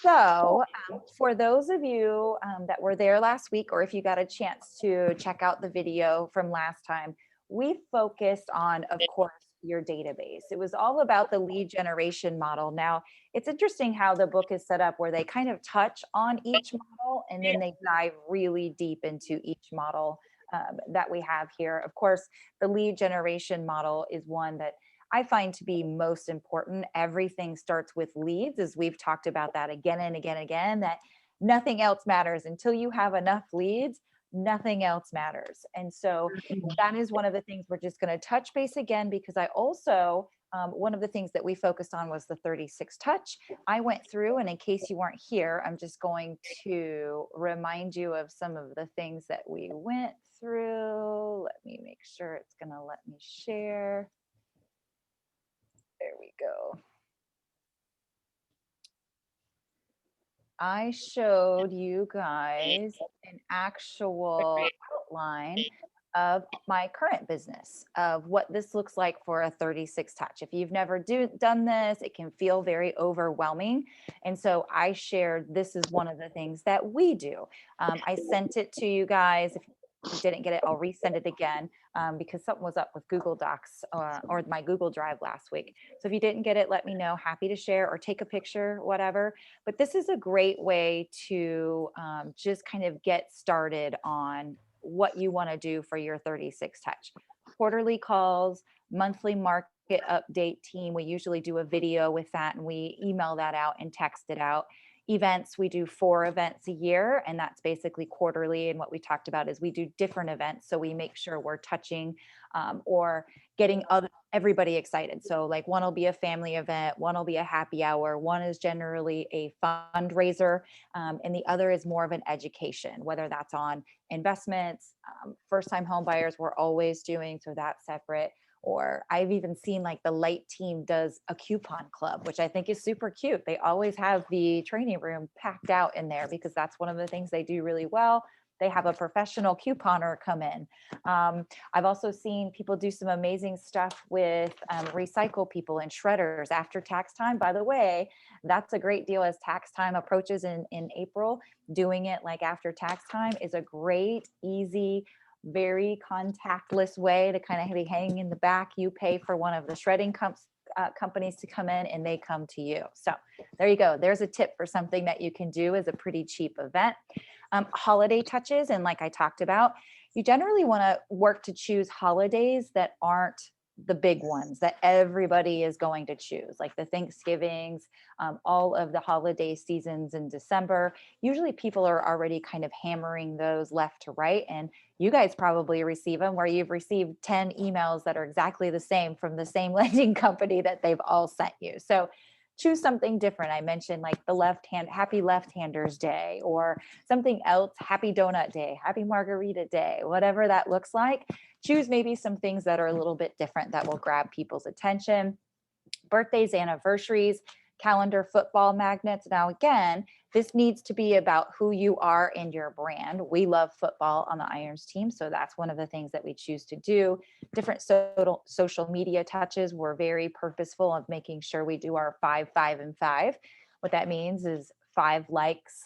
So for those of you that were there last week, or if you got a chance to check out the video from last time, we focused on, of course, your database. It was all about the lead generation model. Now, it's interesting how the book is set up where they kind of touch on each model and then they dive really deep into each model that we have here. Of course, the lead generation model is one that I find to be most important. Everything starts with leads, as we've talked about that again and again and again, that nothing else matters until you have enough leads. Nothing else matters. And so that is one of the things we're just going to touch base again, because I also, one of the things that we focused on was the 36 touch. I went through, and in case you weren't here, I'm just going to remind you of some of the things that we went through. Let me make sure it's going to let me share. There we go. I showed you guys an actual outline of my current business, of what this looks like for a 36 touch. If you've never done this, it can feel very overwhelming. And so I shared, this is one of the things that we do. I sent it to you guys. If you didn't get it, I'll resend it again because something was up with Google Docs or my Google Drive last week. So if you didn't get it, let me know. Happy to share or take a picture, whatever. But this is a great way to just kind of get started on what you want to do for your 36 touch. Quarterly calls, monthly market update team. We usually do a video with that and we email that out and text it out. Events, we do 4 events a year, and that's basically quarterly. And what we talked about is we do different events. So we make sure we're touching or getting everybody excited. So like one will be a family event, one will be a happy hour, one is generally a fundraiser, and the other is more of an education, whether that's on investments, first-time home buyers we're always doing, so that's separate. Or I've even seen like the light team does a coupon club, which I think is super cute. They always have the training room packed out in there because that's one of the things they do really well. They have a professional couponer come in. I've also seen people do some amazing stuff with recycle people and shredders after tax time. By the way, that's a great deal as tax time approaches in April. Doing it like after tax time is a great, easy, very contactless way to kind of be hanging in the back. You pay for one of the shredding companies to come in and they come to you. So there you go. There's a tip for something that you can do as a pretty cheap event. Holiday touches. And like I talked about, you generally want to work to choose holidays that aren't the big ones that everybody is going to choose, like the Thanksgivings, all of the holiday seasons in December. Usually people are already kind of hammering those left to right. And you guys probably receive them where you've received 10 emails that are exactly the same from the same lending company that they've all sent you. So choose something different. I mentioned like the happy left-handers day, or something else, happy donut day, happy margarita day, whatever that looks like. Choose maybe some things that are a little bit different that will grab people's attention. Birthdays, anniversaries, calendar, football magnets. Now, again, this needs to be about who you are and your brand. We love football on the Irons team, so that's one of the things that we choose to do. Different social media touches. We're very purposeful of making sure we do our 5, 5, and 5. What that means is 5 likes,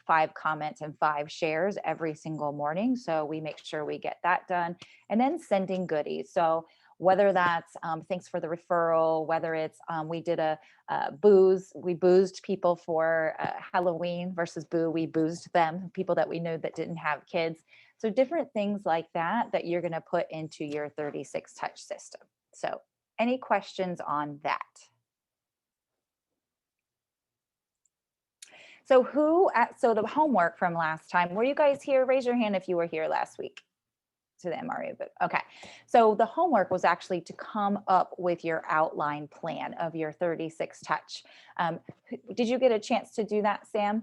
5 comments, and 5 shares every single morning. So we make sure we get that done. And then sending goodies. So whether that's thanks for the referral, whether it's we did a we boozed people for Halloween versus we boozed them, people that we knew that didn't have kids. So different things like that you're going to put into your 36 touch system. So any questions on that? So so the homework from last time, were you guys here? Raise your hand if you were here last week to the MREA book. Okay. So the homework was actually to come up with your outline plan of your 36 touch. Did you get a chance to do that, Sam?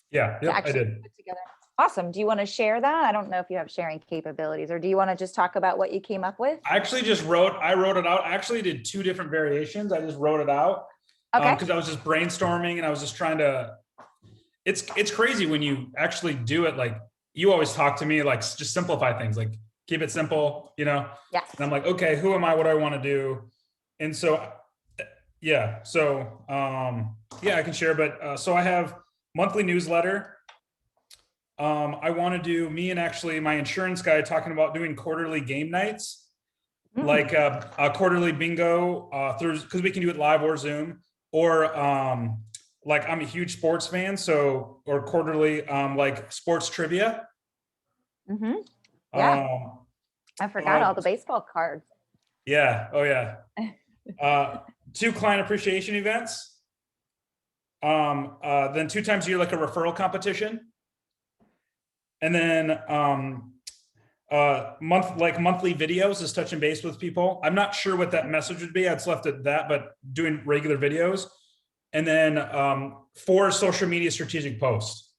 Yeah, I did. Put together. Awesome. Do you want to share that? I don't know if you have sharing capabilities, or do you want to just talk about what you came up with? I actually I wrote it out. I actually did 2 different variations. I just wrote it out. Okay. Because I was just brainstorming and I was just trying to, it's crazy when you actually do it. Like you always talk to me, like just simplify things, like keep it simple, you know? Yes. And I'm like, okay, who am I? What do I want to do? And so, Yeah. So, yeah, I can share, but, so I have monthly newsletter. I want to do me and actually my insurance guy talking about doing quarterly game nights, Mm, like a quarterly bingo, Thursday, because we can do it live or Zoom, or like I'm a huge sports fan, so or quarterly like sports trivia. hmm Yeah, Um, I forgot uh, all the baseball cards. yeah, oh yeah. Uh, two client appreciation events. Then 2 times a year, like a referral competition, and then monthly videos is touching base with people. I'm not sure what that message would be. I'd just left it at that, but doing regular videos, and then 4 social media strategic posts.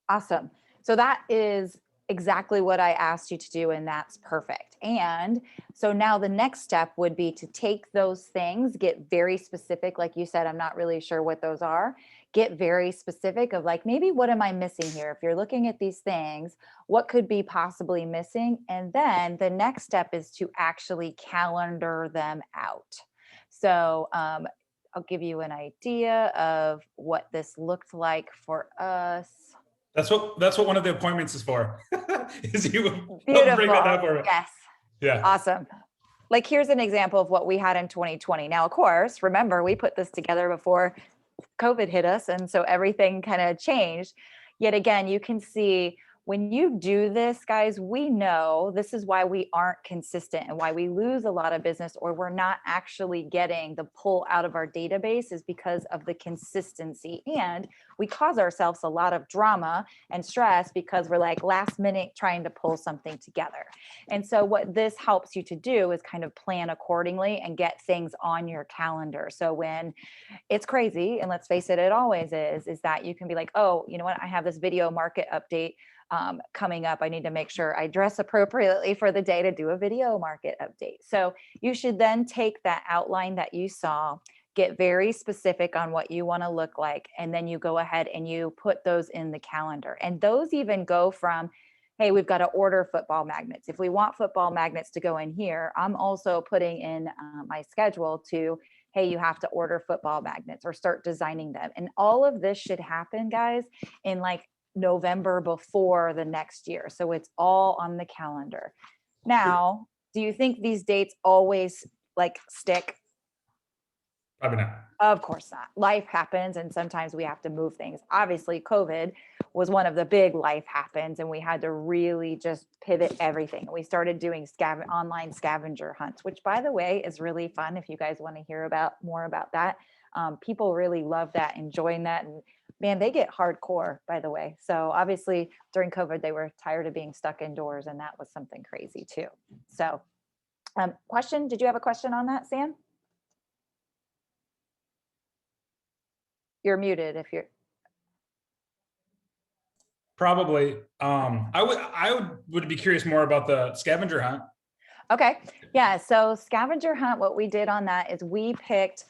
Awesome. So that is exactly what I asked you to do, and that's perfect. And so now the next step would be to take those things, get very specific. Like you said, I'm not really sure what those are. Get very specific of like, maybe what am I missing here? If you're looking at these things, what could be possibly missing? And then the next step is to actually calendar them out. So, I'll give you an idea of what this looked like for us. That's what one of the appointments is for. Is you help break that down Beautiful. for me? Yes. Yeah. Awesome. Like, here's an example of what we had in 2020. Now, of course, remember, we put this together before COVID hit us. And so everything kind of changed. Yet again, you can see when you do this, guys, we know this is why we aren't consistent and why we lose a lot of business or we're not actually getting the pull out of our database is because of the consistency. And we cause ourselves a lot of drama and stress because we're like last minute trying to pull something together. And so what this helps you to do is kind of plan accordingly and get things on your calendar. So when it's crazy, and let's face it, it always is that you can be like, oh, you know what, I have this video market update coming up. I need to make sure I dress appropriately for the day to do a video market update. So you should then take that outline that you saw, get very specific on what you want to look like, and then you go ahead and you put those in the calendar. And those even go from, hey, we've got to order football magnets. If we want football magnets to go in here, I'm also putting in my schedule to, hey, you have to order football magnets or start designing them. And all of this should happen, guys, in like November before the next year. So it's all on the calendar. Now, do you think these dates always like stick? Probably not. Of course not. Life happens and sometimes we have to move things. Obviously, COVID was one of the big life happens and we had to really just pivot everything. We started doing online scavenger hunts, which by the way is really fun if you guys want to hear about more about that. People really love that, enjoying that, and man, they get hardcore, by the way. So obviously during COVID, they were tired of being stuck indoors and that was something crazy too. So question, did you have a question on that, Sam? You're muted if you're. Probably. I would be curious more about the scavenger hunt. Okay. Yeah. So scavenger hunt, what we did on that is we picked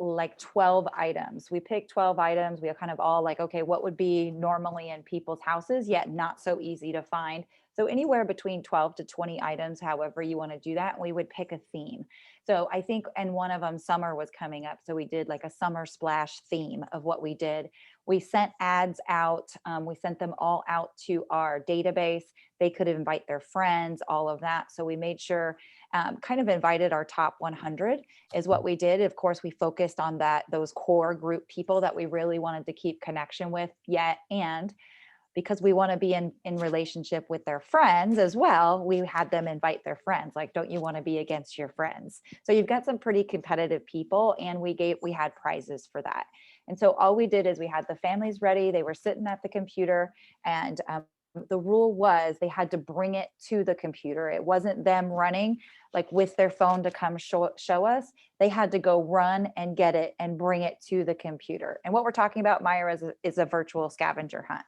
like 12 items. We picked 12 items. We are kind of all like, okay, what would be normally in people's houses, yet not so easy to find. So anywhere between 12 to 20 items, however you want to do that. We would pick a theme. So I think, and one of them, summer was coming up. So we did like a summer splash theme of what we did. We sent ads out. We sent them all out to our database. They could invite their friends, all of that. So we made sure, kind of invited our top 100 is what we did. Of course, we focused on those core group people that we really wanted to keep connection with yet. And because we want to be in relationship with their friends as well, we had them invite their friends. Like, don't you want to be against your friends? So you've got some pretty competitive people, and we had prizes for that. And so all we did is we had the families ready. They were sitting at the computer, and the rule was they had to bring it to the computer. It wasn't them running like with their phone to come show us. They had to go run and get it and bring it to the computer. And what we're talking about, Myra, is a virtual scavenger hunt.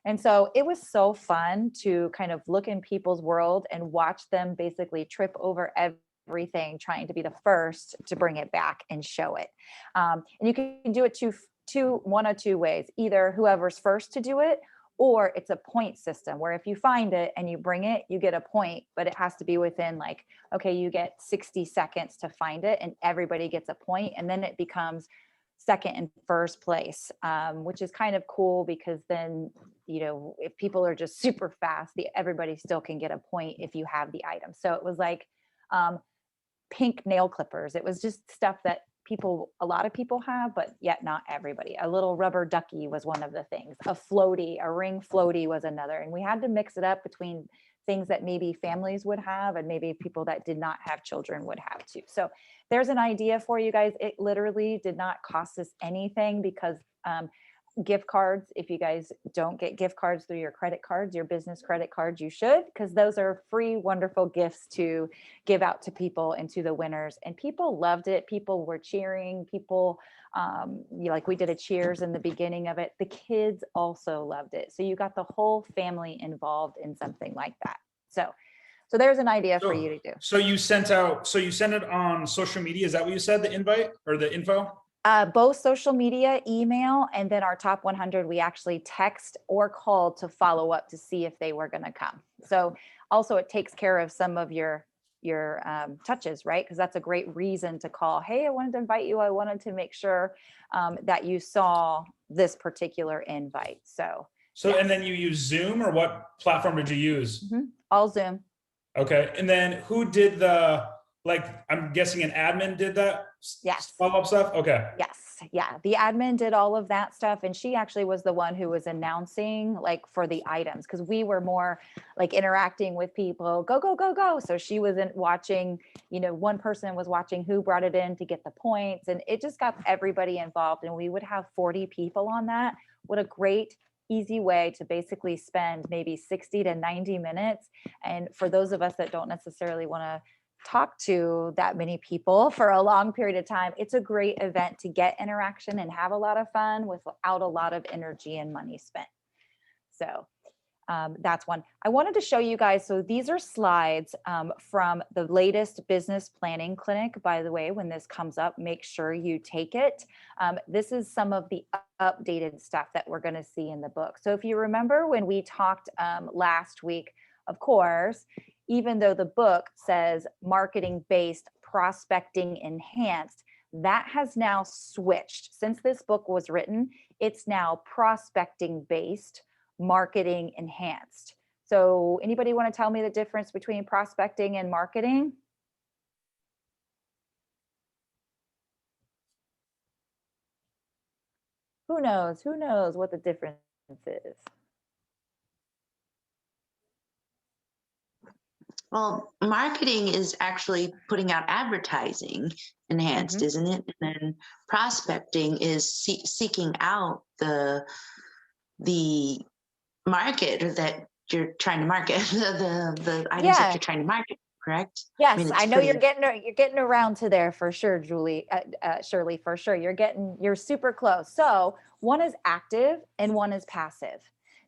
And so it was so fun to kind of look in people's world and watch them basically trip over everything, trying to be the first to bring it back and show it. And you can do it one of two ways: either whoever's first to do it, or it's a point system where if you find it and you bring it, you get a point, but it has to be within like, okay, you get 60 seconds to find it and everybody gets a point, and then it becomes second and first place, which is kind of cool because then, you know, if people are just super fast, everybody still can get a point if you have the item. So it was like pink nail clippers. It was just stuff that a lot of people have, but yet not everybody. A little rubber ducky was one of the things. A ring floaty was another. And we had to mix it up between things that maybe families would have and maybe people that did not have children would have too. So there's an idea for you guys. It literally did not cost us anything because gift cards, if you guys don't get gift cards through your credit cards, your business credit cards, you should, because those are free, wonderful gifts to give out to people and to the winners. And people loved it. People were cheering. People, like we did a cheers in the beginning of it. The kids also loved it. So you got the whole family involved in something like that. So there's an idea for you to do. So you sent it on social media. Is that what you said? The invite or the info? Both social media, email, and then our top 100, we actually text or call to follow up to see if they were going to come. So also it takes care of some of your touches, right? Because that's a great reason to call. Hey, I wanted to invite you. I wanted to make sure that you saw this particular invite. So yes. And then you use Zoom, or what platform did you use? All Zoom. Okay. And then who did I'm guessing an admin did that? Yes. Follow-up stuff? Okay. Yes. Yeah. The admin did all of that stuff. And she actually was the one who was announcing like for the items, because we were more like interacting with people, go, go, go, go. So she wasn't watching, one person was watching who brought it in to get the points, and it just got everybody involved. And we would have 40 people on that. What a great easy way to basically spend maybe 60 to 90 minutes. And for those of us that don't necessarily want to talk to that many people for a long period of time, it's a great event to get interaction and have a lot of fun without a lot of energy and money spent. So that's one. I wanted to show you guys. So these are slides from the latest business planning clinic. By the way, when this comes up, make sure you take it. This is some of the updated stuff that we're going to see in the book. So if you remember when we talked last week, of course, even though the book says marketing-based, prospecting enhanced, that has now switched. Since this book was written, it's now prospecting-based, marketing enhanced. So anybody want to tell me the difference between prospecting and marketing? Who knows? Who knows what the difference is? Well, marketing is actually putting out advertising enhanced, isn't it? And then prospecting is seeking out the market that you're trying to market, the items that you're trying to market, correct? Yes, I know you're getting around to there for sure, Julie, Shirley, for sure. You're super close. So one is active and one is passive.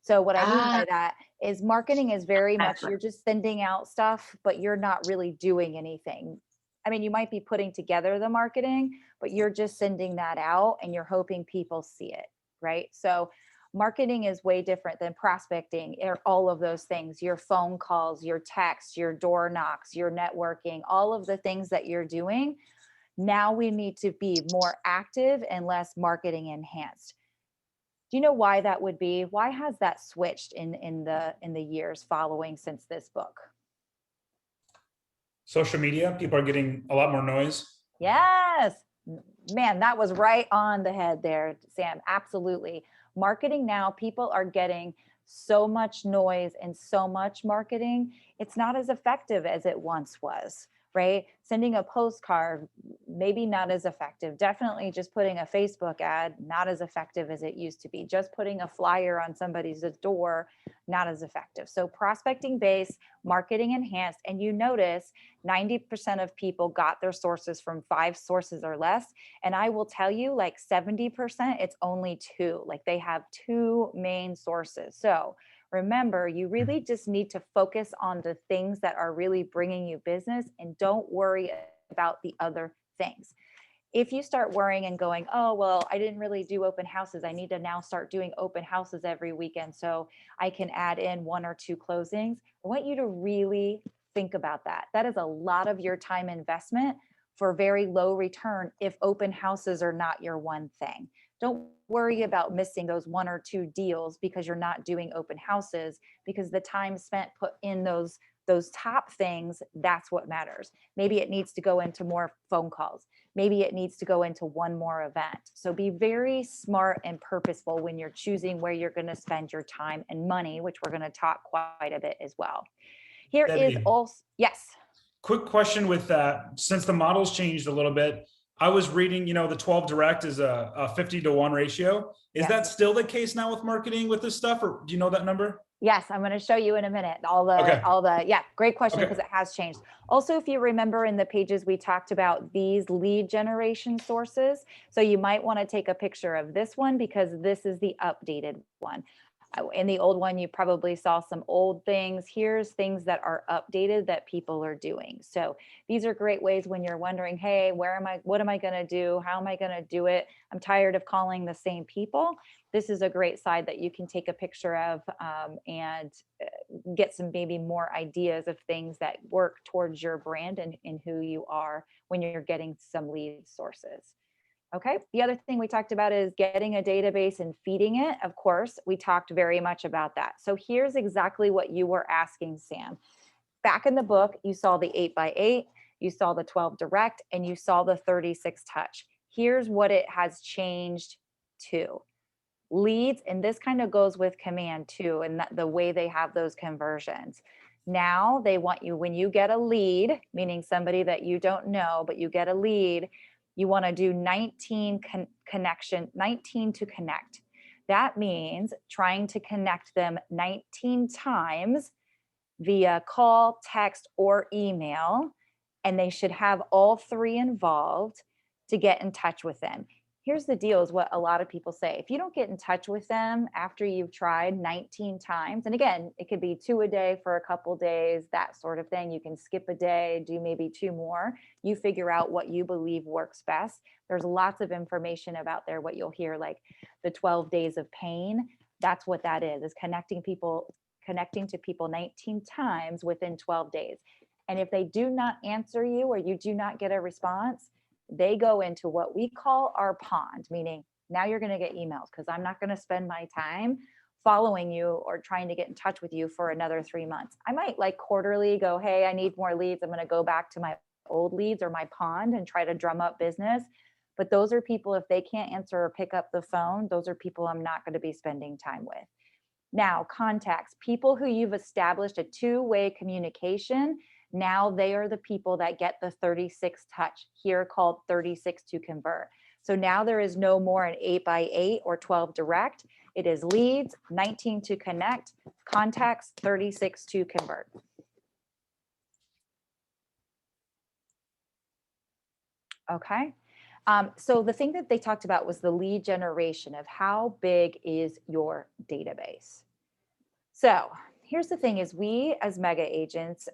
So what I mean by that is marketing is very much, you're just sending out stuff, but you're not really doing anything. I mean, you might be putting together the marketing, but you're just sending that out and you're hoping people see it, right? So marketing is way different than prospecting, or all of those things, your phone calls, your texts, your door knocks, your networking, all of the things that you're doing. Now we need to be more active and less marketing enhanced. Do you know why that would be? Why has that switched in the years following since this book? Social media, people are getting a lot more noise. Yes, man, that was right on the head there, Sam. Absolutely. Marketing now, people are getting so much noise and so much marketing. It's not as effective as it once was, right? Sending a postcard, maybe not as effective. Definitely just putting a Facebook ad, not as effective as it used to be. Just putting a flyer on somebody's door, not as effective. So prospecting based, marketing enhanced, and you notice 90% of people got their sources from 5 sources or less. And I will tell you, like 70%, it's only 2. Like they have 2 main sources. So remember, you really just need to focus on the things that are really bringing you business and don't worry about the other things. If you start worrying and going, oh, well, I didn't really do open houses. I need to now start doing open houses every weekend so I can add in 1 or 2 closings. I want you to really think about that. That is a lot of your time investment for very low return if open houses are not your one thing. Don't worry about missing those 1 or 2 deals because you're not doing open houses, because the time spent put in those top things, that's what matters. Maybe it needs to go into more phone calls. Maybe it needs to go into one more event. So be very smart and purposeful when you're choosing where you're going to spend your time and money, which we're going to talk quite a bit as well. Here is Debbie, also, yes. quick question with that. Since the model's changed a little bit, I was reading, the 12 direct is a 50-to-1 ratio. Is Yes. that still the case now with marketing with this stuff, or do you know that number? Yes, I'm going to show you in a minute. Okay. Yeah, great question, Okay. because it has changed. Also, if you remember in the pages, we talked about these lead generation sources. So you might want to take a picture of this one because this is the updated one. In the old one, you probably saw some old things. Here's things that are updated that people are doing. So these are great ways when you're wondering, hey, what am I going to do? How am I going to do it? I'm tired of calling the same people. This is a great side that you can take a picture of and get some maybe more ideas of things that work towards your brand and who you are when you're getting some lead sources. Okay. The other thing we talked about is getting a database and feeding it. Of course, we talked very much about that. So here's exactly what you were asking, Sam. Back in the book, you saw the 8x8, you saw the 12 direct, and you saw the 36 touch. Here's what it has changed to. Leads, and this kind of goes with command too, and the way they have those conversions. Now they want you, when you get a lead, meaning somebody that you don't know, but you get a lead, you want to do 19 to connect. That means trying to connect them 19 times via call, text, or email, and they should have all 3 involved to get in touch with them. Here's the deal, is what a lot of people say. If you don't get in touch with them after you've tried 19 times, and again, it could be 2 a day for a couple days, that sort of thing. You can skip a day, do maybe 2 more. You figure out what you believe works best. There's lots of information about there, what you'll hear, like the 12 days of pain. That's what that is connecting to people 19 times within 12 days. And if they do not answer you or you do not get a response, they go into what we call our pond, meaning now you're going to get emails, because I'm not going to spend my time following you or trying to get in touch with you for another 3 months. I might like quarterly go, hey, I need more leads. I'm going to go back to my old leads or my pond and try to drum up business. But those are people, if they can't answer or pick up the phone, those are people I'm not going to be spending time with. Now, contacts, people who you've established a 2-way communication. Now they are the people that get the 36 touch, here called 36 to convert. So now there is no more an 8x8 or 12 direct. It is leads, 19 to connect, contacts, 36 to convert. Okay. So the thing that they talked about was the lead generation of how big is your database. So here's the thing, is we as mega agents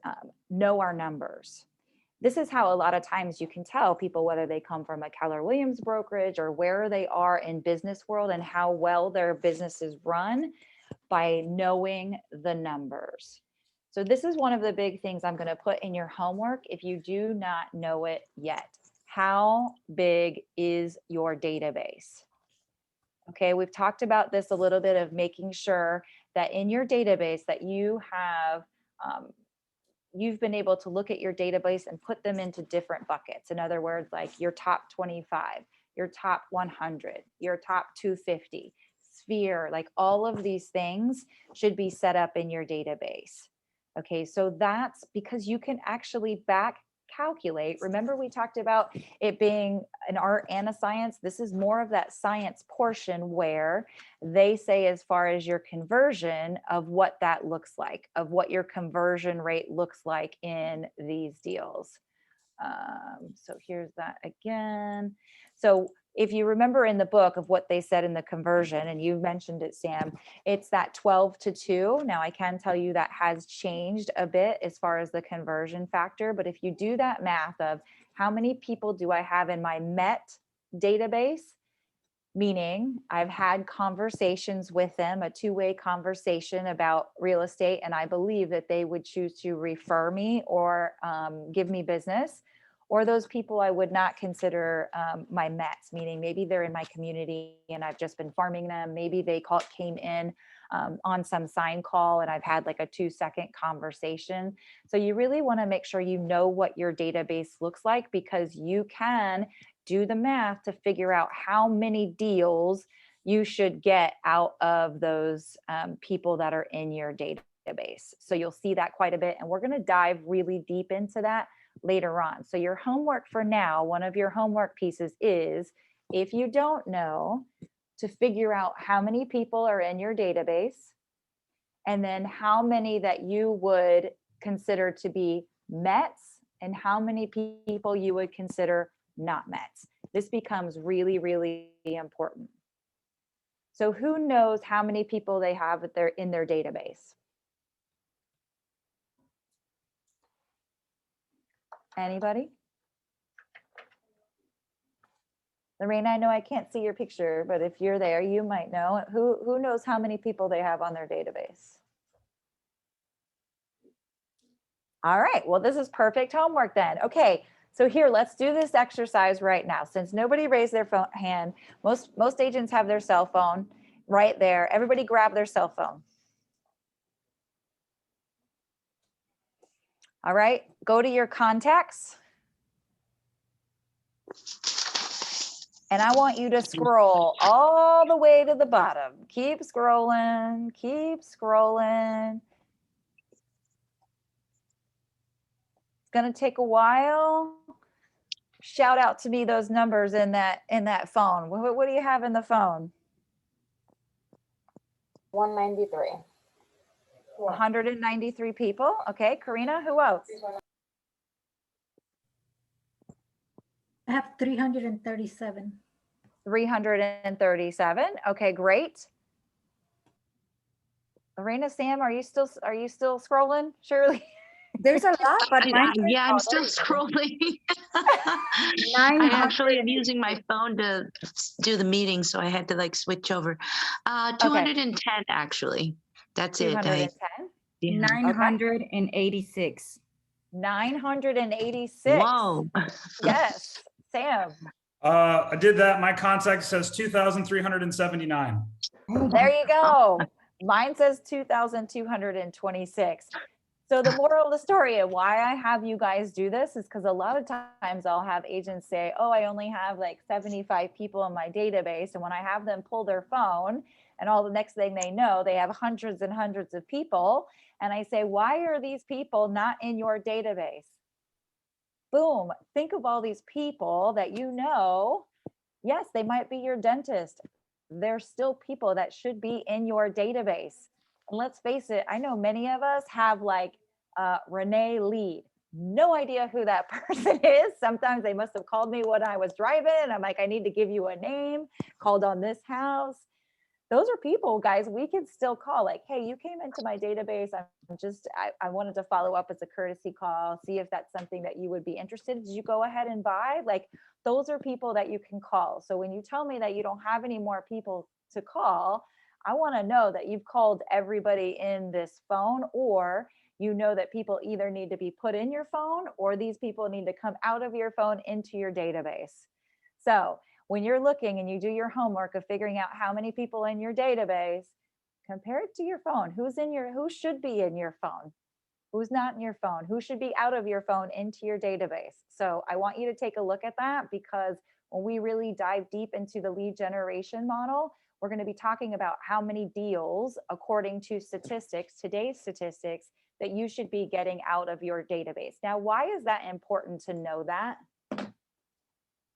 know our numbers. This is how a lot of times you can tell people whether they come from a Keller Williams brokerage or where they are in business world and how well their business is run, by knowing the numbers. So this is one of the big things I'm going to put in your homework if you do not know it yet. How big is your database? Okay, we've talked about this a little bit, of making sure that in your database that you have, you've been able to look at your database and put them into different buckets. In other words, like your top 25, your top 100, your top 250, sphere, like all of these things should be set up in your database. Okay, so that's because you can actually back calculate. Remember, we talked about it being an art and a science. This is more of that science portion where they say, as far as your conversion, of what that looks like, of what your conversion rate looks like in these deals. So here's that again. So if you remember in the book of what they said in the conversion, and you mentioned it, Sam, it's that 12 to 2. Now I can tell you that has changed a bit as far as the conversion factor, but if you do that math of how many people do I have in my MET database? Meaning I've had conversations with them, a two-way conversation about real estate, and I believe that they would choose to refer me or give me business. Or those people I would not consider my METs, meaning maybe they're in my community and I've just been farming them. Maybe they came in on some sign call and I've had like a 2-second conversation. So you really want to make sure you know what your database looks like, because you can do the math to figure out how many deals you should get out of those people that are in your database. So you'll see that quite a bit. And we're going to dive really deep into that later on. So your homework for now, one of your homework pieces is, if you don't know, to figure out how many people are in your database, and then how many that you would consider to be METs and how many people you would consider not METs. This becomes really, really important. So who knows how many people they have in their database? Anybody? Lorena, I know I can't see your picture, but if you're there, you might know. Who knows how many people they have on their database? All right, well, this is perfect homework then. Okay, so here, let's do this exercise right now. Since nobody raised their hand, most agents have their cell phone right there. Everybody grab their cell phone. All right, go to your contacts. And I want you to scroll all the way to the bottom. Keep scrolling, keep scrolling. It's gonna take a while. Shout out to me those numbers in that phone. What do you have in the phone? 193. 193 people. Okay, Karina, who else? I have 337. 337. Okay, great. Lorena, Sam, are you still scrolling? Shirley? There's a lot, but mine says- Yeah, I'm oh, still there you scrolling. Nine I hundred actually am using my phone to do the meeting, so I had to like switch over. 210 actually. That's it. 210. Yeah. 986. 986. Whoa. Yes, Sam. I did that. My contact says 2,379. There you go. Mine says 2,226. So the moral of the story of why I have you guys do this is because a lot of times I'll have agents say, oh, I only have like 75 people in my database. And when I have them pull their phone and all the next thing they know, they have hundreds and hundreds of people. And I say, why are these people not in your database? Boom, think of all these people that you know. Yes, they might be your dentist. They're still people that should be in your database. And let's face it, I know many of us have like Renee Lead. No idea who that person is. Sometimes they must have called me when I was driving. I'm like, I need to give you a name, called on this house. Those are people, guys, we can still call like, hey, you came into my database. I wanted to follow up as a courtesy call, see if that's something that you would be interested in. Did you go ahead and buy? Like, those are people that you can call. So when you tell me that you don't have any more people to call, I want to know that you've called everybody in this phone, or you know that people either need to be put in your phone or these people need to come out of your phone into your database. So when you're looking and you do your homework of figuring out how many people in your database, compare it to your phone. Who should be in your phone? Who's not in your phone? Who should be out of your phone into your database? So I want you to take a look at that, because when we really dive deep into the lead generation model, we're going to be talking about how many deals, according to statistics, today's statistics, that you should be getting out of your database. Now, why is that important to know that?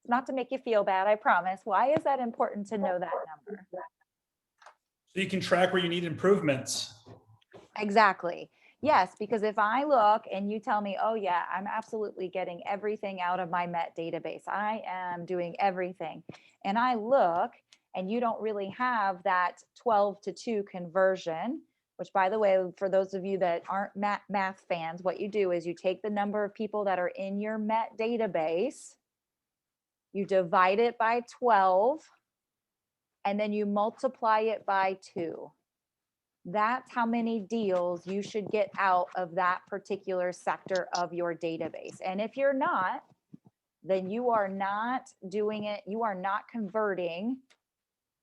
Not to make you feel bad, I promise. Why is that important to know that number? So you can track where you need improvements. Exactly. Yes, because if I look and you tell me, oh yeah, I'm absolutely getting everything out of my MET database, I am doing everything, and I look and you don't really have that 12 to 2 conversion, which by the way, for those of you that aren't math fans, what you do is you take the number of people that are in your Met database, you divide it by 12, and then you multiply it by 2. That's how many deals you should get out of that particular sector of your database. And if you're not, then you are not doing it, you are not converting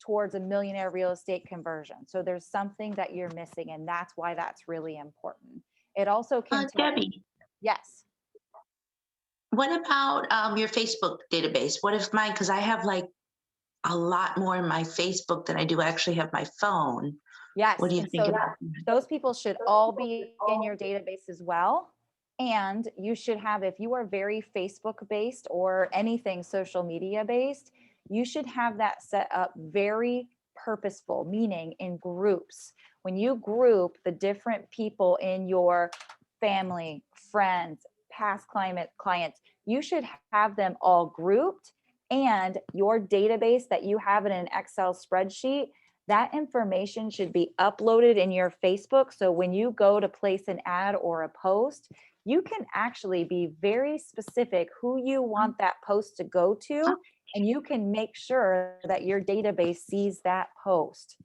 towards a millionaire real estate conversion. So there's something that you're missing, and that's why that's really important. It also can tell you, Debbie, yes. what about your Facebook database? What if mine, because I have like a lot more in my Facebook than I do actually have my phone. Yes, What do you and think so about those people should all be in your database as well. And you should have, if you are very Facebook based or anything social media based, you should have that set up very purposeful, meaning in groups. When you group the different people in your family, friends, past clients, you should have them all grouped, and your database that you have in an Excel spreadsheet, that information should be uploaded in your Facebook. So when you go to place an ad or a post, you can actually be very specific who you want that post to go to, and you can make sure that your database sees that post.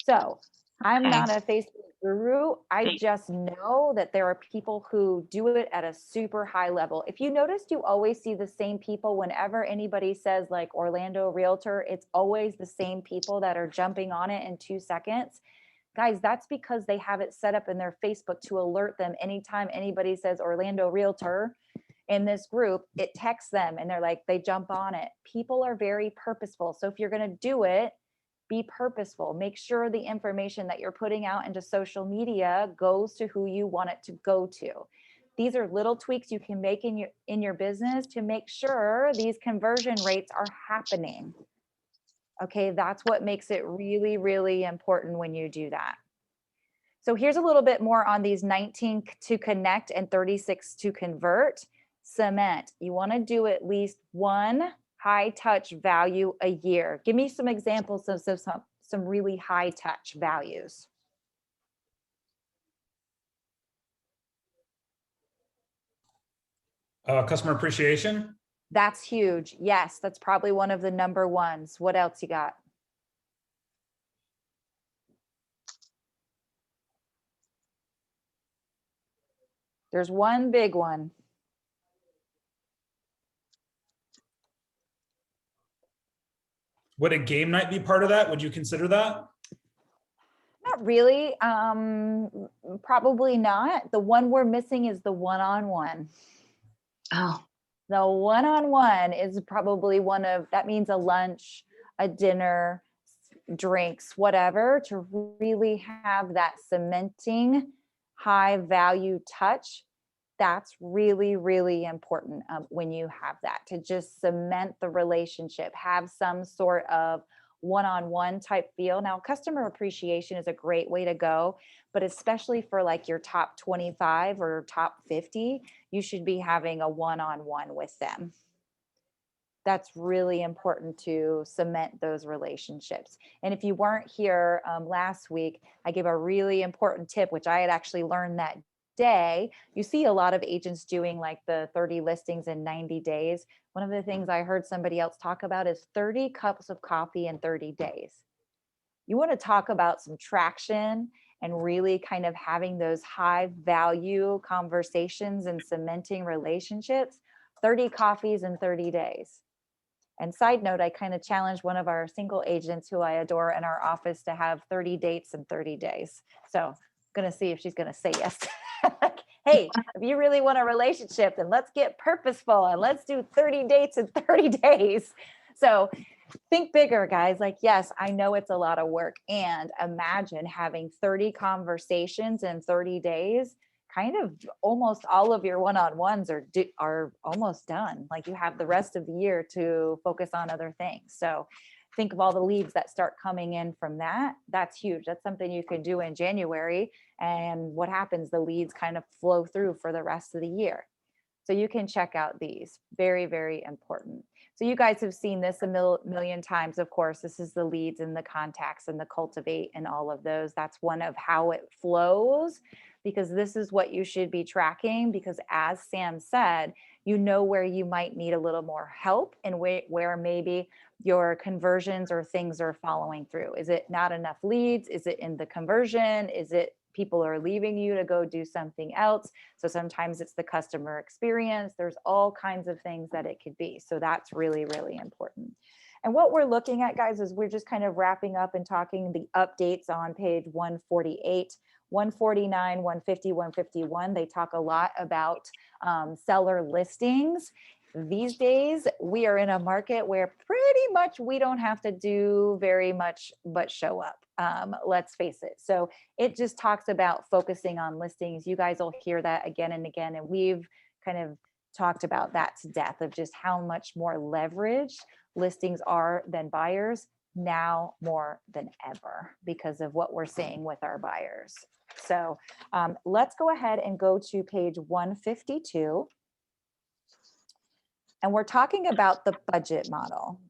So I'm not a Facebook guru. I just know that there are people who do it at a super high level. If you noticed, you always see the same people whenever anybody says like Orlando Realtor, it's always the same people that are jumping on it in 2 seconds. Guys, that's because they have it set up in their Facebook to alert them anytime anybody says Orlando Realtor in this group, it texts them and they're like, they jump on it. People are very purposeful. So if you're going to do it, be purposeful. Make sure the information that you're putting out into social media goes to who you want it to go to. These are little tweaks you can make in your business to make sure these conversion rates are happening. Okay, that's what makes it really, really important when you do that. So here's a little bit more on these 19 to connect and 36 to convert. Cement, you want to do at least one high touch value a year. Give me some examples of some really high touch values. Customer appreciation. That's huge. Yes, that's probably one of the number ones. What else you got? There's one big one. Would a game night be part of that? Would you consider that? Not really. Probably not. The one we're missing is the one-on-one. Oh, The one-on-one is probably that means a lunch, a dinner, drinks, whatever, to really have that cementing high value touch. That's really, really important when you have that, to just cement the relationship, have some sort of one-on-one type feel. Now, customer appreciation is a great way to go, but especially for like your top 25 or top 50, you should be having a one-on-one with them. That's really important to cement those relationships. And if you weren't here last week, I gave a really important tip, which I had actually learned that day. You see a lot of agents doing like the 30 listings in 90 days. One of the things I heard somebody else talk about is 30 cups of coffee in 30 days. You want to talk about some traction and really kind of having those high value conversations and cementing relationships, 30 coffees in 30 days. And side note, I kind of challenged one of our single agents who I adore in our office to have 30 dates in 30 days. So I'm going to see if she's going to say yes. Like, hey, if you really want a relationship, then let's get purposeful and let's do 30 dates in 30 days. So think bigger, guys. Like, yes, I know it's a lot of work. And imagine having 30 conversations in 30 days. Kind of almost all of your one-on-ones are almost done. Like you have the rest of the year to focus on other things. So think of all the leads that start coming in from that. That's huge. That's something you can do in January. And what happens? The leads kind of flow through for the rest of the year. So you can check out these. Very, very important. So you guys have seen this a million times. Of course, this is the leads and the contacts and the cultivate and all of those. That's one of how it flows, because this is what you should be tracking, because as Sam said, you know where you might need a little more help and where maybe your conversions or things are following through. Is it not enough leads? Is it in the conversion? Is it people are leaving you to go do something else? So sometimes it's the customer experience. There's all kinds of things that it could be. So that's really, really important. And what we're looking at, guys, is we're just kind of wrapping up and talking the updates on page 148, 149, 150, 151. They talk a lot about seller listings. These days, we are in a market where pretty much we don't have to do very much but show up. Let's face it. So it just talks about focusing on listings. You guys will hear that again and again. And we've kind of talked about that to death, of just how much more leverage listings are than buyers now more than ever, because of what we're seeing with our buyers. So let's go ahead and go to page 152. And we're talking about the budget model.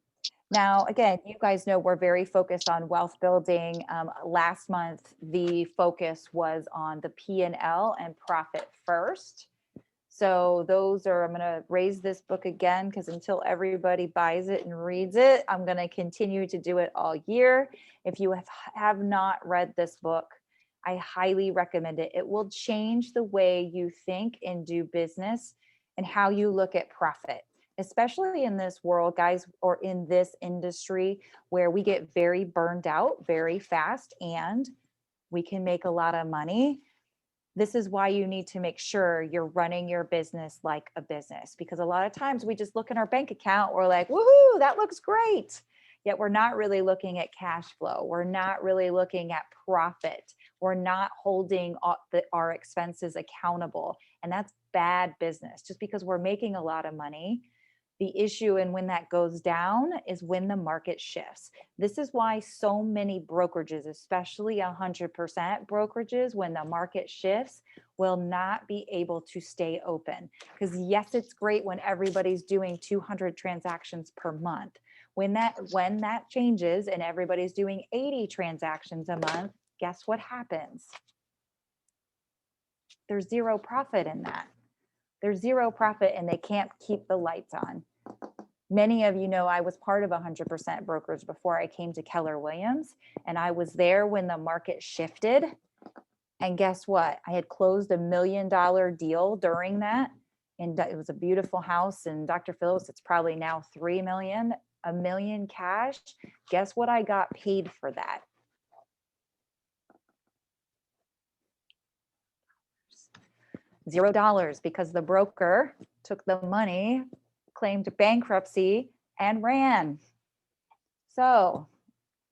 Now, again, you guys know we're very focused on wealth building. Last month, the focus was on the P&L and profit first. So those are, I'm going to raise this book again, because until everybody buys it and reads it, I'm going to continue to do it all year. If you have not read this book, I highly recommend it. It will change the way you think and do business and how you look at profit, especially in this world, guys, or in this industry where we get very burned out very fast and we can make a lot of money. This is why you need to make sure you're running your business like a business, because a lot of times we just look in our bank account, we're like, woohoo, that looks great. Yet we're not really looking at cash flow. We're not really looking at profit. We're not holding our expenses accountable. And that's bad business. Just because we're making a lot of money, the issue and when that goes down is when the market shifts. This is why so many brokerages, especially 100% brokerages, when the market shifts, will not be able to stay open. Because yes, it's great when everybody's doing 200 transactions per month. When that changes and everybody's doing 80 transactions a month, guess what happens? There's zero profit in that. There's zero profit and they can't keep the lights on. Many of you know I was part of 100% brokerage before I came to Keller Williams, and I was there when the market shifted. And guess what? I had closed $1 million deal during that. And it was a beautiful house. And Dr. Phillips, it's probably now 3 million, $1 million cash. Guess what I got paid for that? $0, because the broker took the money, claimed bankruptcy, and ran. So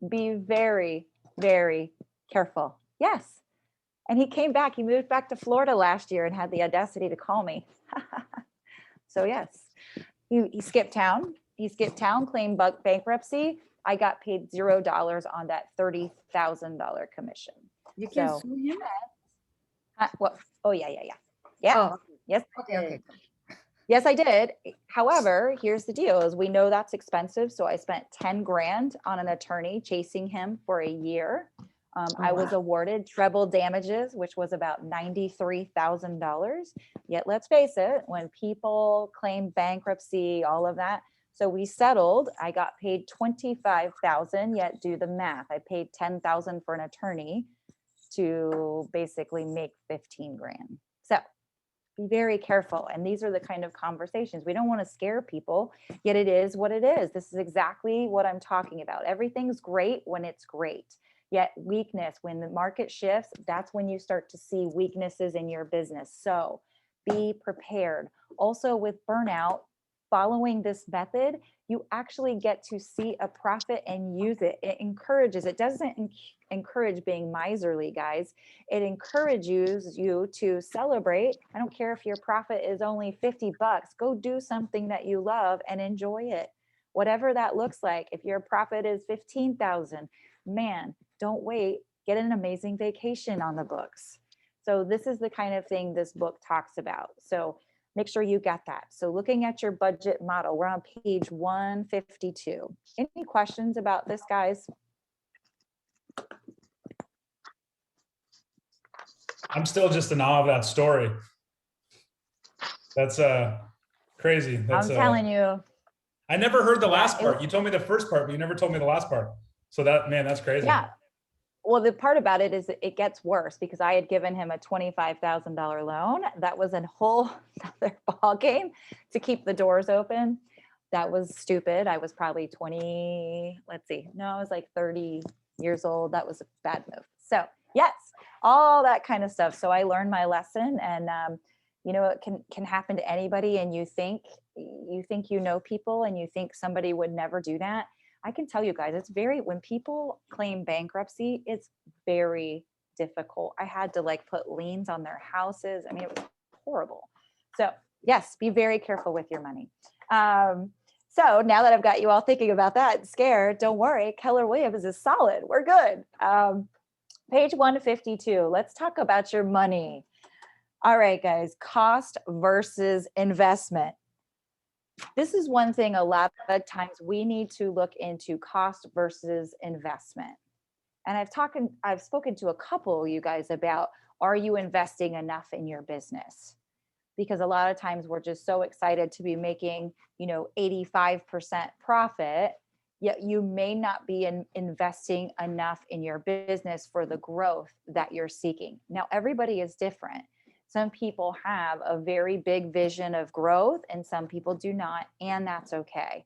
be very, very careful. Yes. And he came back. He moved back to Florida last year and had the audacity to call me. So yes, he skipped town. He skipped town, claimed bankruptcy. I got paid $0 on that $30,000 commission. You can So- sue him? What? Oh, yeah. Yeah. Oh, Yes. okay. Yes, I did. However, here's the deal is we know that's expensive. So I spent 10 grand on an attorney chasing him for a year. I was awarded treble damages, which was about $93,000. Yet let's face it, when people claim bankruptcy, all of that. So we settled, I got paid $25,000, yet do the math. I paid $10,000 for an attorney to basically make 15 grand. So be very careful. And these are the kind of conversations. We don't want to scare people, yet it is what it is. This is exactly what I'm talking about. Everything's great when it's great. Yet weakness, when the market shifts, that's when you start to see weaknesses in your business. So be prepared. Also with burnout, following this method, you actually get to see a profit and use it. It encourages, it doesn't encourage being miserly, guys. It encourages you to celebrate. I don't care if your profit is only 50 bucks, go do something that you love and enjoy it. Whatever that looks like. If your profit is 15,000, man, don't wait, get an amazing vacation on the books. So this is the kind of thing this book talks about. So Make sure you get that. So looking at your budget model, we're on page 152. Any questions about this, guys? I'm still just in awe of that story. That's crazy. That's I'm telling you. I never heard the last it- part. You told me the first part, but you never told me the last part. So that, man, that's crazy. Yeah. Well, the part about it is it gets worse because I had given him a $25,000 loan. That was a whole other ball game to keep the doors open. That was stupid. I was probably 20, let's see. No, I was like 30 years old. That was a bad move. So yes, all that kind of stuff. So I learned my lesson, and you know, it can happen to anybody. And you think you know people and you think somebody would never do that. I can tell you guys, when people claim bankruptcy, it's very difficult. I had to like put liens on their houses. I mean, it was horrible. So yes, be very careful with your money. So now that I've got you all thinking about that, scared, don't worry. Keller Williams is solid. We're good. Page 152. Let's talk about your money. All right, guys, cost versus investment. This is one thing a lot of times we need to look into, cost versus investment. And I've spoken to a couple of you guys about, are you investing enough in your business? Because a lot of times we're just so excited to be making, 85% profit, yet you may not be investing enough in your business for the growth that you're seeking. Now, everybody is different. Some people have a very big vision of growth and some people do not, and that's okay.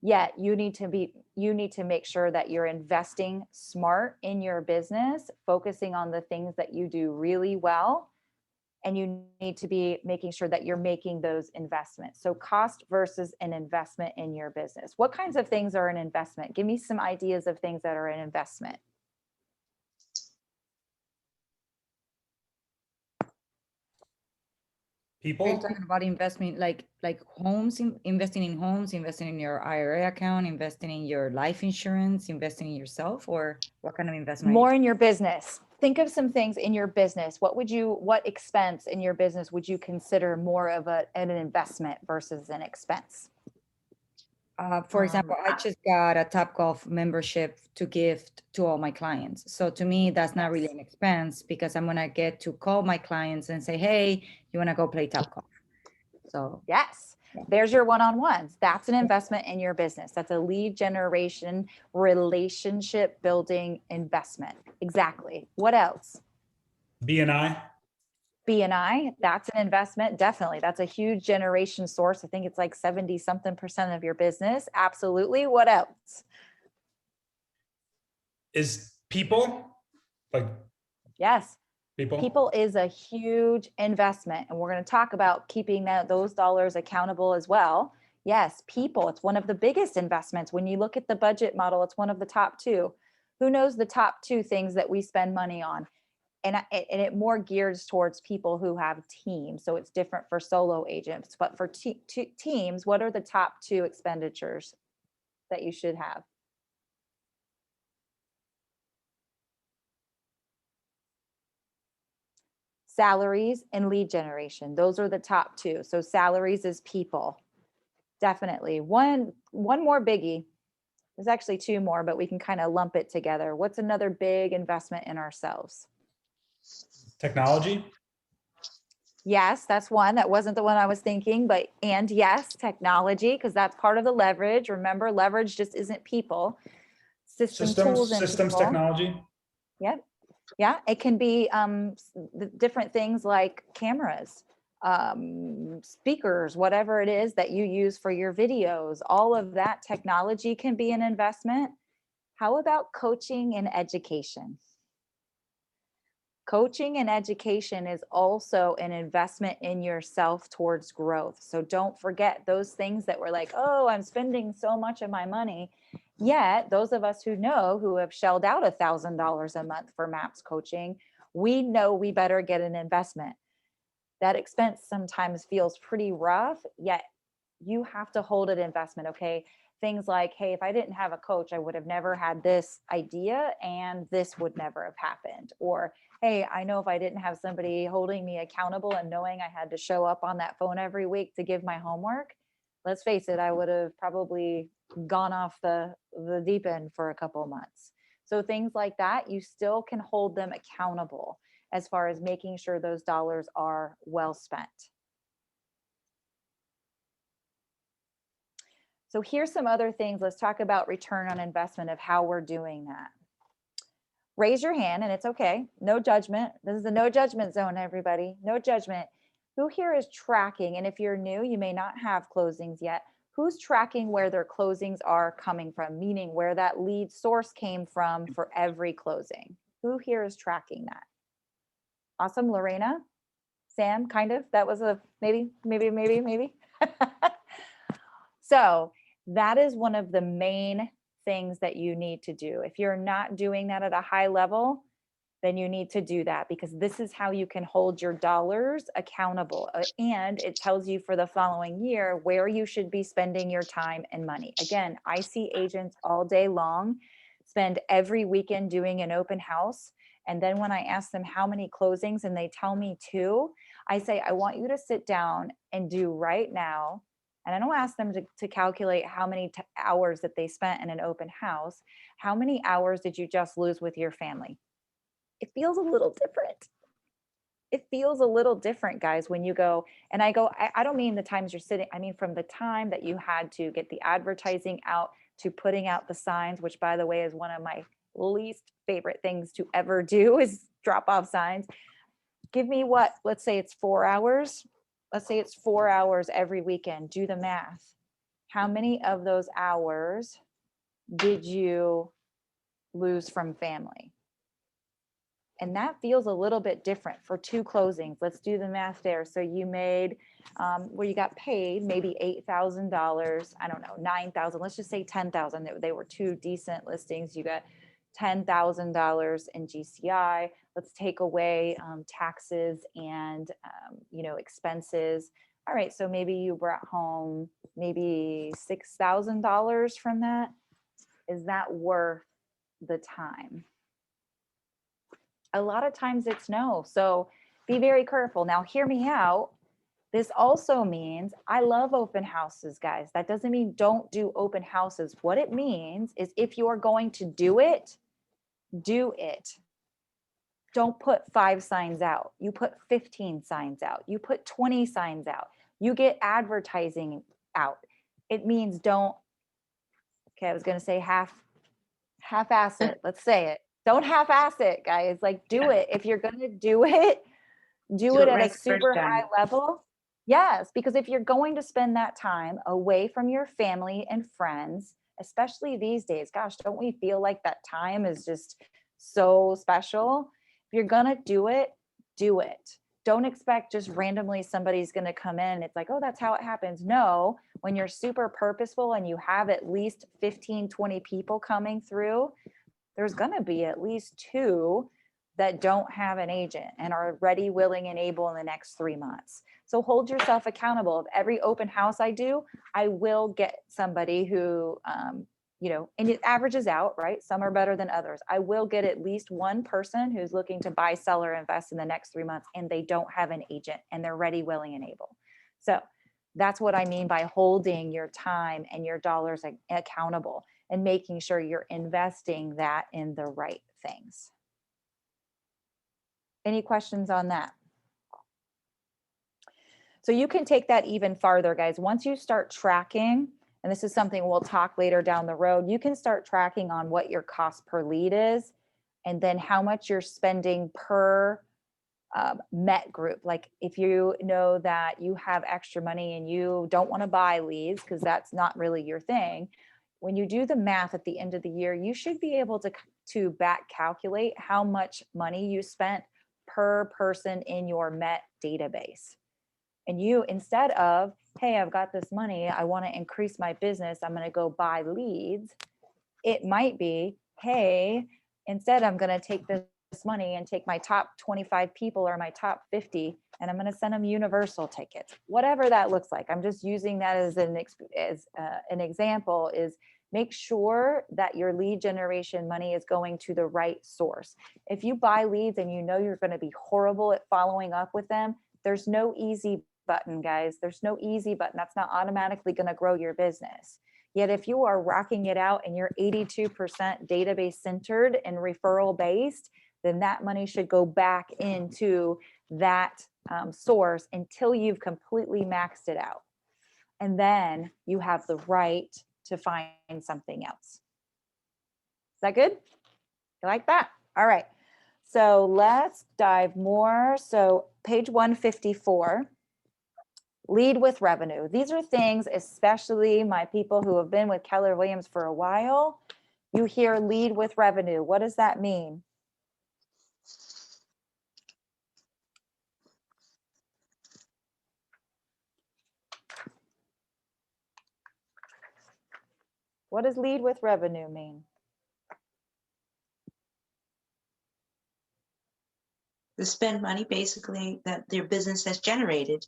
Yet you need to make sure that you're investing smart in your business, focusing on the things that you do really well, and you need to be making sure that you're making those investments. So cost versus an investment in your business. What kinds of things are an investment? Give me some ideas of things that are an investment. People. Are you talking about investment like homes, investing in homes, investing in your IRA account, investing in your life insurance, investing in yourself, or what kind of investment? More in your business. Think of some things in your business. What expense in your business would you consider more of an investment versus an expense? For example, I just got a Topgolf membership to gift to all my clients. So to me, that's not really an expense because I'm gonna get to call my clients and say, hey, you wanna go play Topgolf? So yes, there's your one-on-ones. That's an investment in your business. That's a lead generation, relationship building investment. Exactly. What else? BNI. BNI, that's an investment. Definitely. That's a huge generation source. I think it's like 70-something% of your business. Absolutely. What else? Is people, like Yes. people? People is a huge investment. And we're going to talk about keeping those dollars accountable as well. Yes, people, it's one of the biggest investments. When you look at the budget model, it's one of the top two. Who knows the top two things that we spend money on? And it more gears towards people who have teams. So it's different for solo agents, but for teams, what are the top two expenditures that you should have? Salaries and lead generation. Those are the top two. So salaries is people. Definitely. One more biggie. There's actually two more, but we can kind of lump it together. What's another big investment in ourselves? Technology. Yes, that's one. That wasn't the one I was thinking, and yes, technology, because that's part of the leverage. Remember, leverage just isn't people. Systems, tools, and systems people. technology. Yep. Yeah, it can be different things like cameras, speakers, whatever it is that you use for your videos. All of that technology can be an investment. How about coaching and education? Coaching and education is also an investment in yourself towards growth. So don't forget those things that were like, oh, I'm spending so much of my money. Yet those of us who have shelled out $1,000 a month for MAPS coaching, we know we better get an investment. That expense sometimes feels pretty rough, yet you have to hold an investment. Okay, things like, hey, if I didn't have a coach, I would have never had this idea and this would never have happened. Or, hey, I know if I didn't have somebody holding me accountable and knowing I had to show up on that phone every week to give my homework, let's face it, I would have probably gone off the deep end for a couple of months. So things like that, you still can hold them accountable as far as making sure those dollars are well spent. So here's some other things. Let's talk about return on investment of how we're doing that. Raise your hand, and it's okay. No judgment. This is the no judgment zone, everybody. No judgment. Who here is tracking? And if you're new, you may not have closings yet. Who's tracking where their closings are coming from, meaning where that lead source came from for every closing? Who here is tracking that? Awesome. Lorena? Sam, kind of? That was a maybe. So that is one of the main things that you need to do. If you're not doing that at a high level, then you need to do that, because this is how you can hold your dollars accountable. And it tells you for the following year where you should be spending your time and money. Again, I see agents all day long spend every weekend doing an open house. And then when I ask them how many closings and they tell me 2, I say, I want you to sit down and do right now. And I don't ask them to calculate how many hours that they spent in an open house. How many hours did you just lose with your family? It feels a little different. It feels a little different, guys, when you go, and I go, I don't mean the times you're sitting, I mean from the time that you had to get the advertising out to putting out the signs, which by the way is one of my least favorite things to ever do, is drop off signs. Give me what, let's say it's 4 hours. Let's say it's 4 hours every weekend. Do the math. How many of those hours did you lose from family? And that feels a little bit different for 2 closings. Let's do the math there. So you made, where you got paid maybe $8,000, I don't know, 9,000, let's just say 10,000. They were 2 decent listings. You got $10,000 in GCI. Let's take away taxes and, expenses. All right, so maybe you brought home maybe $6,000 from that. Is that worth the time? A lot of times it's no. So be very careful. Now, hear me out. This also means I love open houses, guys. That doesn't mean don't do open houses. What it means is if you're going to do it, do it. Don't put 5 signs out. You put 15 signs out. You put 20 signs out. You get advertising out. It means don't, okay, I was going to say half-ass it. Let's say it. Don't half-ass it, guys. Like, do it. If you're going to do it Do at it right a the first super time. high level. Yes, because if you're going to spend that time away from your family and friends, especially these days, gosh, don't we feel like that time is just so special? If you're going to do it, do it. Don't expect just randomly somebody's going to come in. It's like, oh, that's how it happens. No, when you're super purposeful and you have at least 15, 20 people coming through, there's going to be at least 2 that don't have an agent and are ready, willing, and able in the next 3 months. So hold yourself accountable. Of every open house I do, I will get somebody who, and it averages out, right? Some are better than others. I will get at least one person who's looking to buy, sell, or invest in the next 3 months, and they don't have an agent and they're ready, willing, and able. So that's what I mean by holding your time and your dollars accountable and making sure you're investing that in the right things. Any questions on that? So you can take that even farther, guys. Once you start tracking, and this is something we'll talk later down the road, you can start tracking on what your cost per lead is, and then how much you're spending per MET group. Like if you know that you have extra money and you don't want to buy leads because that's not really your thing, when you do the math at the end of the year, you should be able to back calculate how much money you spent per person in your MET database. And you, instead of, hey, I've got this money, I want to increase my business, I'm going to go buy leads. It might be, hey, instead I'm going to take this money and take my top 25 people or my top 50, and I'm going to send them universal tickets, whatever that looks like. I'm just using that as an example. Is make sure that your lead generation money is going to the right source. If you buy leads and you know you're going to be horrible at following up with them, there's no easy button, guys. There's no easy button. That's not automatically going to grow your business. Yet if you are rocking it out and you're 82% database centered and referral based, then that money should go back into that source until you've completely maxed it out. And then you have the right to find something else. Is that good? You like that? All right. So let's dive more. So page 154. Lead with revenue. These are things, especially my people who have been with Keller Williams for a while, you hear lead with revenue. What does that mean? What does lead with revenue mean? To spend money basically that their business has generated.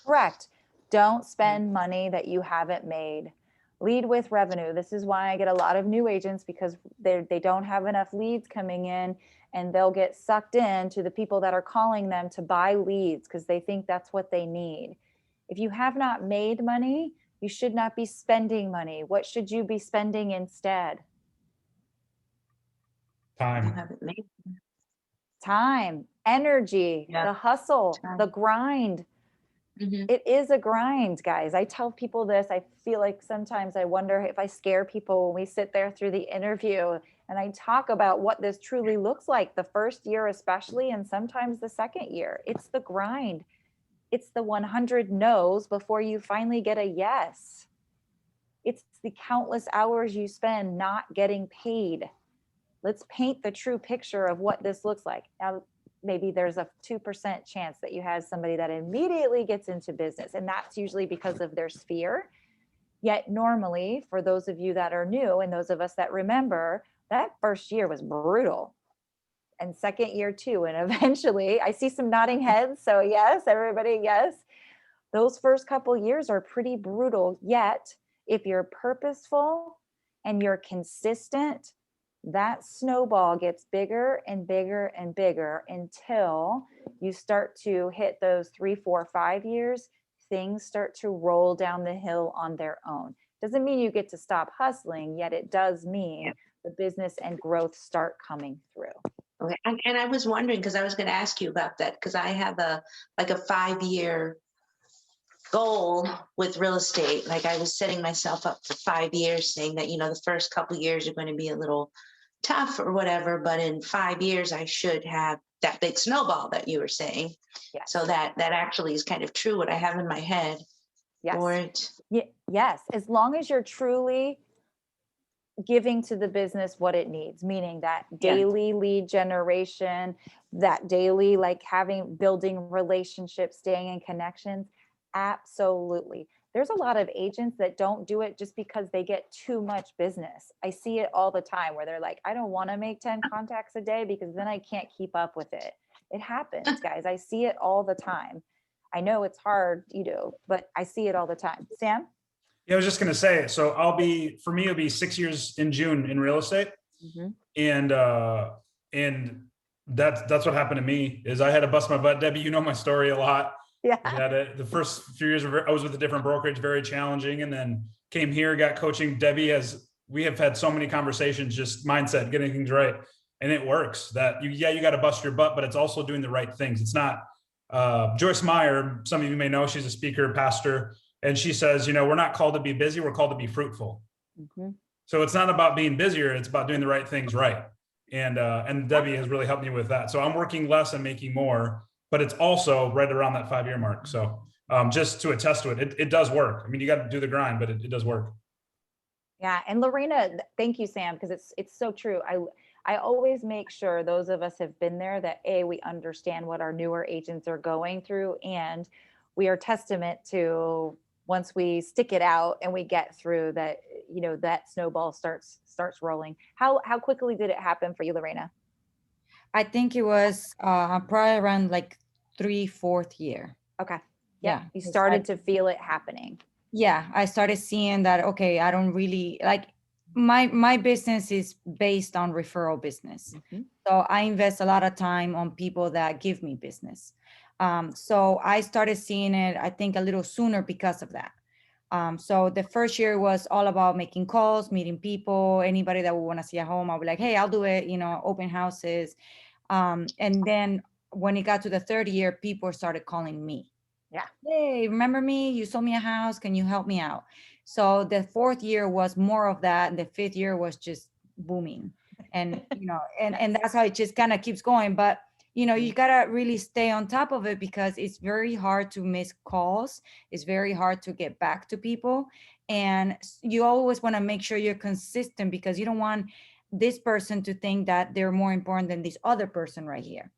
Correct. Don't spend money that you haven't made. Lead with revenue. This is why I get a lot of new agents, because they don't have enough leads coming in, and they'll get sucked into the people that are calling them to buy leads because they think that's what they need. If you have not made money, you should not be spending money. What should you be spending instead? You Time. haven't made. Time, energy, Yeah. the hustle, Time. the grind. Mhm. It is a grind, guys. I tell people this. I feel like sometimes I wonder if I scare people when we sit there through the interview and I talk about what this truly looks like the first year, especially, and sometimes the second year. It's the grind. It's the 100 no's before you finally get a yes. It's the countless hours you spend not getting paid. Let's paint the true picture of what this looks like. Now, maybe there's a 2% chance that you have somebody that immediately gets into business, and that's usually because of their sphere. Yet normally, for those of you that are new and those of us that remember, that first year was brutal, and second year too. And eventually, I see some nodding heads. So yes, everybody, yes. Those first couple years are pretty brutal. Yet, if you're purposeful and you're consistent, that snowball gets bigger and bigger and bigger until you start to hit those 3, 4, 5 years. Things start to roll down the hill on their own. Doesn't mean you get to stop hustling, yet it does mean the business and growth start coming through. Okay. And I was wondering, because I was going to ask you about that, because I have a 5-year goal with real estate. Like I was setting myself up for 5 years, saying that, the first couple years are going to be a little tough or whatever, but in 5 years I should have that big snowball that you were saying. Yes. So that actually is kind of true what I have in my head for it. Yes, as long as you're truly giving to the business what it needs, meaning that daily lead generation, that daily building relationships, staying in connections. Absolutely. There's a lot of agents that don't do it just because they get too much business. I see it all the time where they're like, I don't want to make 10 contacts a day because then I can't keep up with it. It happens, guys. I see it all the time. I know it's hard, but I see it all the time. Sam? Yeah, I was just going to say, so for me, it'll be 6 years in June in real estate. Mm-hmm. And that's what happened to me is I had to bust my butt. Debbie, you know my story a lot. Yeah. The first few years I was with a different brokerage, very challenging, and then came here, got coaching. We have had so many conversations, just mindset, getting things right. And it works that you got to bust your butt, but it's also doing the right things. It's not Joyce Meyer. Some of you may know, she's a speaker, pastor. And she says, we're not called to be busy. We're called to be fruitful. Mm-hmm. So it's not about being busier. It's about doing the right things right. And Debbie has really helped me with that. So I'm working less and making more, but it's also right around that 5-year mark. So just to attest to it, it does work. I mean, you got to do the grind, but it does work. Yeah. And Lorena, thank you, Sam, because it's so true. I always make sure those of us have been there that we understand what our newer agents are going through, and we are testament to once we stick it out and we get through that, that snowball starts rolling. How quickly did it happen for you, Lorena? I think it was probably around like 4th year. Okay. Yeah. You 'cause started to feel it happening. yeah, I started seeing that, okay, I don't really like my business is based on referral business. Mhm. So I invest a lot of time on people that give me business. So I started seeing it, I think, a little sooner because of that. So the first year was all about making calls, meeting people, anybody that would want to see a home. I'll be like, hey, I'll do it, open houses. And then when it got to the 3rd year, people started calling me. Yeah. Hey, remember me? You sold me a house. Can you help me out? So the 4th year was more of that. And the 5th year was just booming. And, and that's how it just kind of keeps going. But, you got to really stay on top of it because it's very hard to miss calls. It's very hard to get back to people. And you always want to make sure you're consistent because you don't want this person to think that they're more important than this other person right here,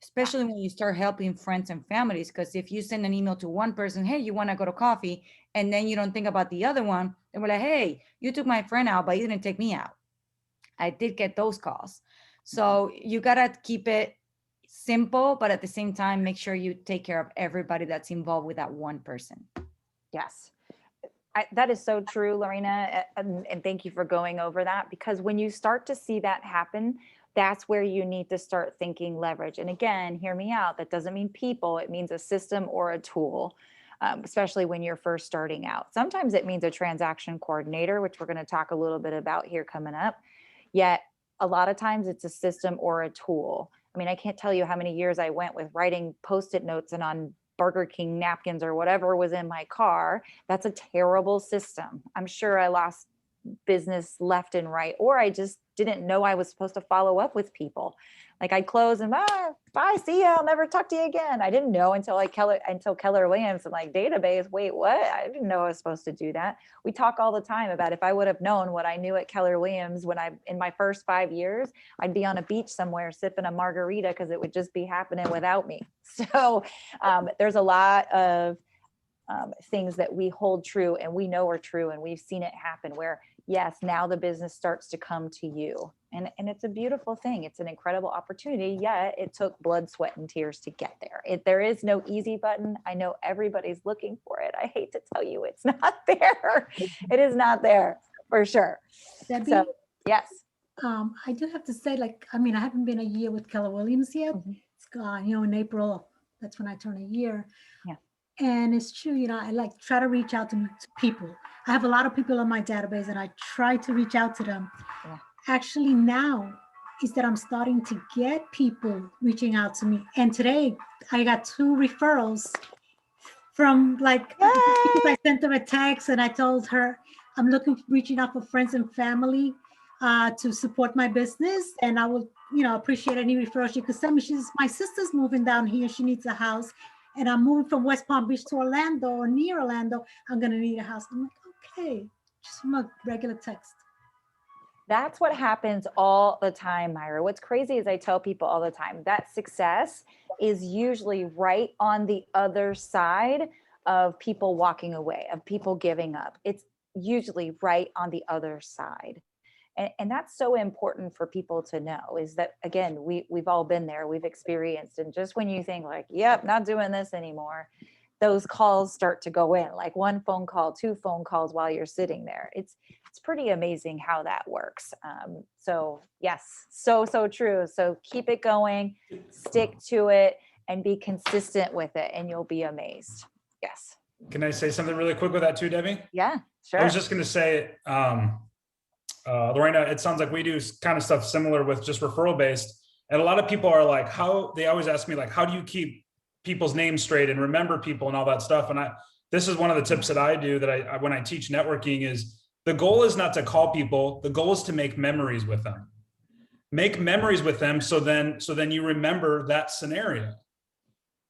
especially when you start helping friends and families. Because if you send an email to one person, hey, you want to go to coffee, and then you don't think about the other one, and we're like, hey, you took my friend out, but you didn't take me out. I did get those calls. So you got to keep it simple, but at the same time, make sure you take care of everybody that's involved with that one person. Yes. That is so true, Lorena. And thank you for going over that, because when you start to see that happen, that's where you need to start thinking leverage. And again, hear me out. That doesn't mean people, it means a system or a tool, especially when you're first starting out. Sometimes it means a transaction coordinator, which we're going to talk a little bit about here coming up. Yet a lot of times it's a system or a tool. I mean, I can't tell you how many years I went with writing Post-it notes and on Burger King napkins or whatever was in my car. That's a terrible system. I'm sure I lost business left and right, or I just didn't know I was supposed to follow up with people. Like I'd close and bye, see ya, I'll never talk to you again. I didn't know until Keller Williams and like database. Wait, what? I didn't know I was supposed to do that. We talk all the time about if I would have known what I knew at Keller Williams when in my first 5 years, I'd be on a beach somewhere sipping a margarita because it would just be happening without me. So there's a lot of things that we hold true and we know are true, and we've seen it happen where yes, now the business starts to come to you, and it's a beautiful thing. It's an incredible opportunity, yet it took blood, sweat, and tears to get there. There is no easy button. I know everybody's looking for it. I hate to tell you, it's not there. It is not there for sure. Debbie, So yes, I do have to say, like, I mean, I haven't been a year with Keller Williams yet. It's gone, in April, that's when I turn a year. Yeah. And it's true, I like try to reach out to people. I have a lot of people on my database and I try to reach out to them. Yeah. Actually, now is that I'm starting to get people reaching out to me. And today I got 2 referrals from because I sent them a text and I told her I'm reaching out for friends and family to support my business. And I would, appreciate any referral she could send me. My sister's moving down here. She needs a house. And I'm moving from West Palm Beach to Orlando or near Orlando. I'm going to need a house. I'm like, okay, just from a regular text. That's what happens all the time, Myra. What's crazy is I tell people all the time that success is usually right on the other side of people walking away, of people giving up. It's usually right on the other side. And that's so important for people to know, is that, again, we've all been there, we've experienced. And just when you think like, yep, not doing this anymore, those calls start to go in, like 1 phone call, 2 phone calls while you're sitting there. It's pretty amazing how that works. So yes, so true. So keep it going, stick to it, and be consistent with it, and you'll be amazed. Yes. Can I say something really quick with that too, Debbie? Yeah, sure. I was just going to say, Lorena, it sounds like we do kind of stuff similar with just referral based. And a lot of people are like, they always ask me like, how do you keep people's names straight and remember people and all that stuff? And this is one of the tips that I do that when I teach networking is the goal is not to call people. The goal is to make memories with them. Make memories with them. So then you remember that scenario.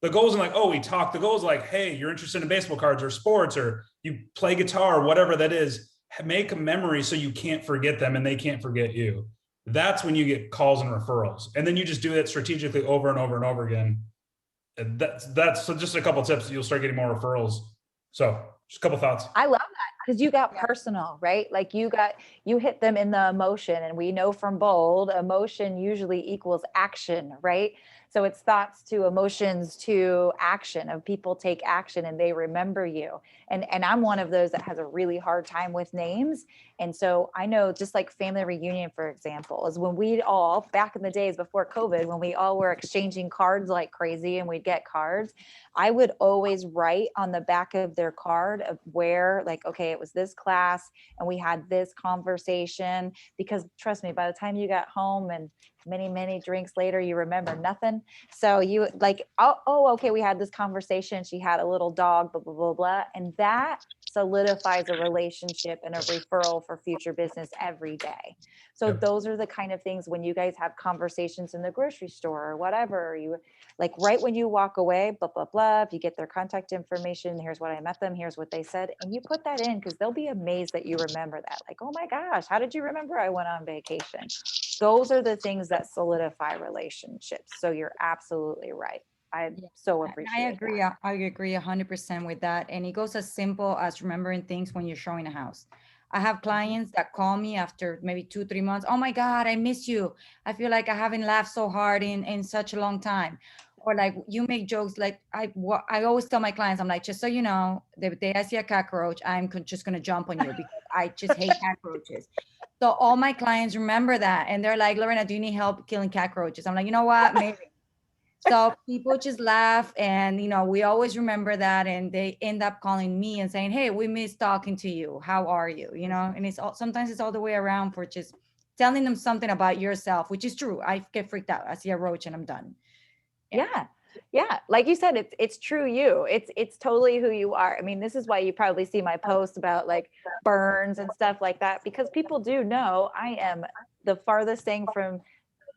The goal isn't like, oh, we talked. The goal is like, hey, you're interested in baseball cards or sports, or you play guitar, or whatever that is. Make a memory so you can't forget them and they can't forget you. That's when you get calls and referrals. And then you just do it strategically over and over and over again. That's so just a couple of tips, you'll start getting more referrals. So just a couple thoughts. I love that. because you got personal, right? Like you hit them in the emotion, and we know from Bold, emotion usually equals action, right? So it's thoughts to emotions to action, of people take action and they remember you. And I'm one of those that has a really hard time with names. And so I know, just like family reunion, for example, is when we all, back in the days before COVID, when we all were exchanging cards like crazy and we'd get cards, I would always write on the back of their card of where, like, okay, it was this class and we had this conversation, because trust me, by the time you got home and many drinks later, you remember nothing. So you like, oh, okay, we had this conversation. She had a little dog, blah, blah, blah, blah. And that solidifies a relationship and a referral for future business every day. So Yep. those are the kind of things when you guys have conversations in the grocery store or whatever, you like right when you walk away, blah, blah, blah, if you get their contact information, here's what I met them, here's what they said. And you put that in, because they'll be amazed that you remember that. Like, oh my gosh, how did you remember I went on vacation? Those are the things that solidify relationships. So you're absolutely right. I Yeah, so I appreciate agree. that. I agree 100% with that. And it goes as simple as remembering things when you're showing a house. I have clients that call me after maybe 2, 3 months. Oh my God, I miss you. I feel like I haven't laughed so hard in such a long time. Or like you make jokes like I always tell my clients, I'm like, just so you know, the day I see a cockroach, just gonna jump on you because I just hate cockroaches. So all my clients remember that, and they're like, Lorena, do you need help killing cockroaches? I'm like, you know what, maybe. So people just laugh, and we always remember that, and they end up calling me and saying, hey, we miss talking to you, how are you, and sometimes it's all the way around for just telling them something about yourself, which is true. I get freaked out, I see a roach and I'm done. Yeah. Yeah. Like you said, it's true you. It's totally who you are. I mean, this is why you probably see my post about like burns and stuff like that, because people do know I am the farthest thing from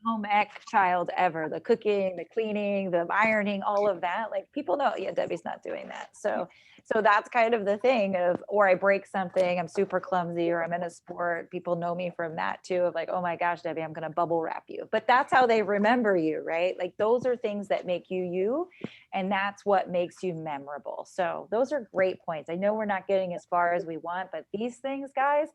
home ec child ever. The cooking, the cleaning, the ironing, all of that. Like people know, yeah, Debbie's not doing that. So that's kind of the thing of, or I break something, I'm super clumsy, or I'm in a sport. People know me from that too, of like, oh my gosh, Debbie, I'm going to bubble wrap you. But that's how they remember you, right? Like those are things that make you you, and that's what makes you memorable. So those are great points. I know we're not getting as far as we want, but these things, guys,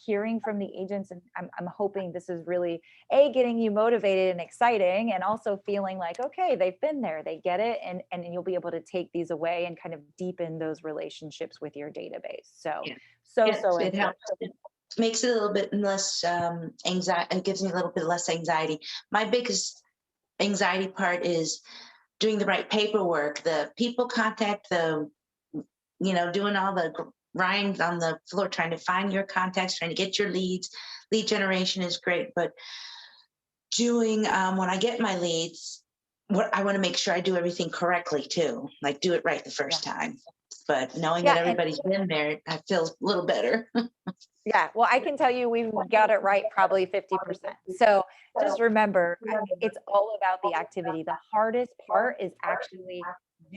hearing from the agents, and I'm hoping this is really getting you motivated and exciting, and also feeling like, okay, they've been there, they get it, and you'll be able to take these away and kind of deepen those relationships with your database. So Yeah. so Yes, so it important. helps. It makes it a little bit less anxiety. It gives me a little bit less anxiety. My biggest anxiety part is doing the right paperwork, the people contact, doing all the grinds on the floor, trying to find your contacts, trying to get your leads. Lead generation is great, but doing when I get my leads, what I want to make sure I do everything correctly too, like do it right the first time. But knowing that And everybody's been there, I feel a little better. yeah, well, I can tell you we've got it right probably 50%. So just remember, it's all about the activity. The hardest part is actually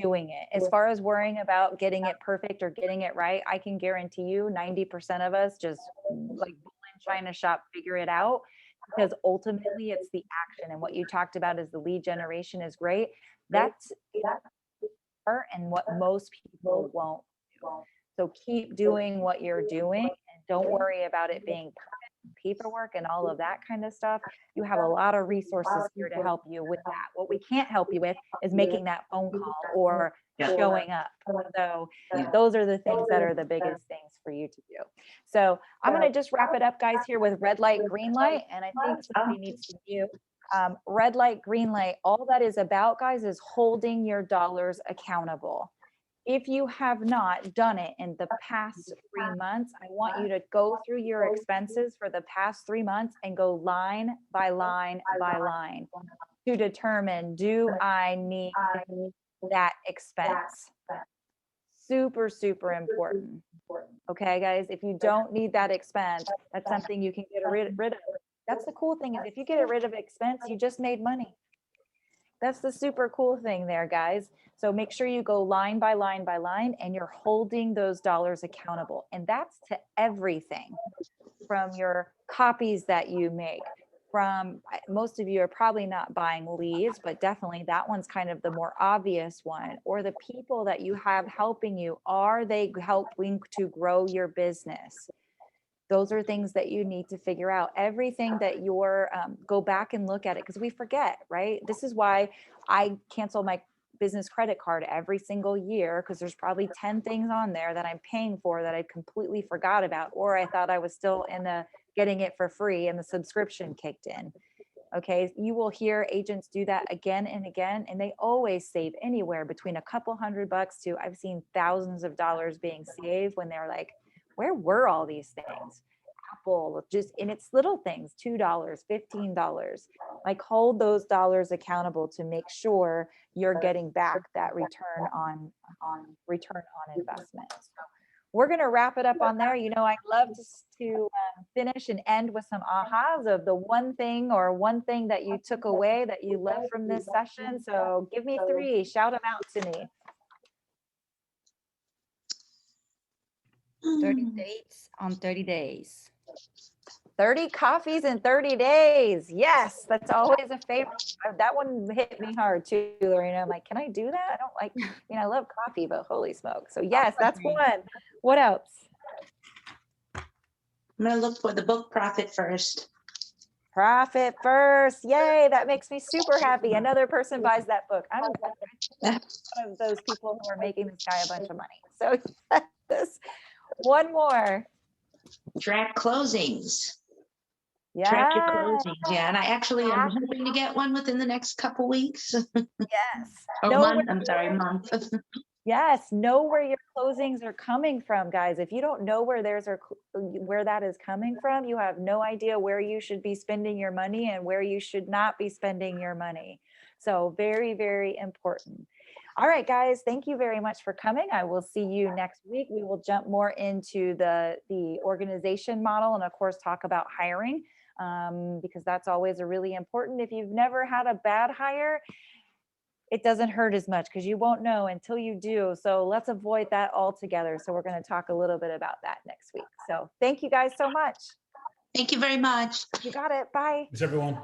doing it. As far as worrying about getting it perfect or getting it right, I can guarantee you 90% of us just like bull in China shop, figure it out, because ultimately it's the action. And what you talked about is the lead generation is great. That's part and what most people won't do. So keep doing what you're doing, and don't worry about it being perfect, paperwork and all of that kind of stuff. You have a lot of resources here to help you with that. What we can't help you with is making that phone call or Yeah. showing up. So Yeah. those are the things that are the biggest things for you to do. So I'm going to just wrap it up, guys, here with red light, green light. And I think somebody needs to mute. Red light, green light, all that is about, guys, is holding your dollars accountable. If you have not done it in the past 3 months, I want you to go through your expenses for the past 3 months and go line by line by line to determine, do I need that expense? Super, super important. Okay, guys, if you don't need that expense, that's something you can get rid of. That's the cool thing, is if you get rid of expense, you just made money. That's the super cool thing there, guys. So make sure you go line by line by line, and you're holding those dollars accountable. And that's to everything from your copies that you make, from, most of you are probably not buying leads, but definitely that one's kind of the more obvious one. Or the people that you have helping you, are they helping to grow your business? Those are things that you need to figure out. Everything that you're, go back and look at it, because we forget, right? This is why I cancel my business credit card every single year, because there's probably 10 things on there that I'm paying for that I completely forgot about, or I thought I was still in the getting it for free and the subscription kicked in. Okay, you will hear agents do that again and again, and they always save anywhere between a couple $100 to, I've seen thousands of dollars being saved when they're like, where were all these things? Apple, just, and it's little things, $2, $15. Like, hold those dollars accountable to make sure you're getting back that return on investment. So we're going to wrap it up on there. You know, I'd love to finish and end with some ahas of the one thing that you took away that you love from this session. So give me 3, shout them out to me. 30 dates on 30 days. 30 coffees in 30 days. Yes, that's always a favorite. That one hit me hard too, Lorena. I'm like, can I do that? I don't like, I love coffee, but holy smoke. So yes, that's one. What else? I'm gonna look for the book Profit First. Profit first. Yay, that makes me super happy. Another person buys that book. I'm one of those people who are making this guy a bunch of money. So yes. One more. Track closings. Yeah. Track your closings. Yeah, and I actually am hoping to get one within the next couple weeks. Yes. Or Know month. where- I'm sorry, month. Yes, know where your closings are coming from, guys. If you don't know where where that is coming from, you have no idea where you should be spending your money and where you should not be spending your money. So very, very important. All right, guys, thank you very much for coming. I will see you next week. We will jump more into the organization model and of course talk about hiring, because that's always a really important. If you've never had a bad hire, it doesn't hurt as much because you won't know until you do. So let's avoid that altogether. So we're going to talk a little bit about that next week. So thank you guys so much. Thank you very much. You got it. Bye. Thanks, everyone.